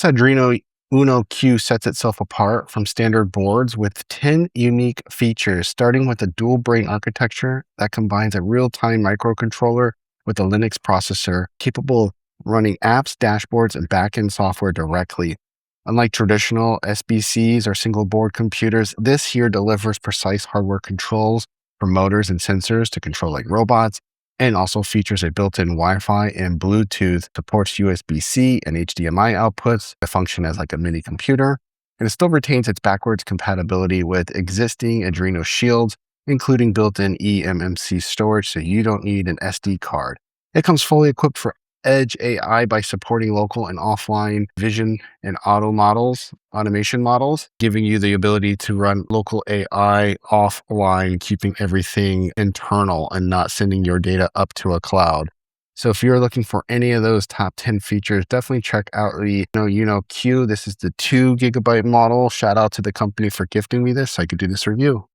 This Arduino Uno Q sets itself apart from standard boards with 10 unique features, starting with a dual brain architecture that combines a real-time microcontroller with a Linux processor capable of running apps, dashboards, and backend software directly. Unlike traditional SBCs or single board computers, this here delivers precise hardware controls for motors and sensors to control like robots, and also features a built-in Wi-Fi and Bluetooth, supports USB-C and HDMI outputs to function as like a mini computer, and it still retains its backwards compatibility with existing Arduino shields, including built-in eMMC storage, so you don't need an SD card. It comes fully equipped for Edge AI by supporting local and offline vision and automation models, giving you the ability to run local AI offline, keeping everything internal and not sending your data up to a cloud. So if you're looking for any of those top 10 features, definitely check out the Uno Q. This is the 2 GB model. Shout out to the company for gifting me this so I could do this review.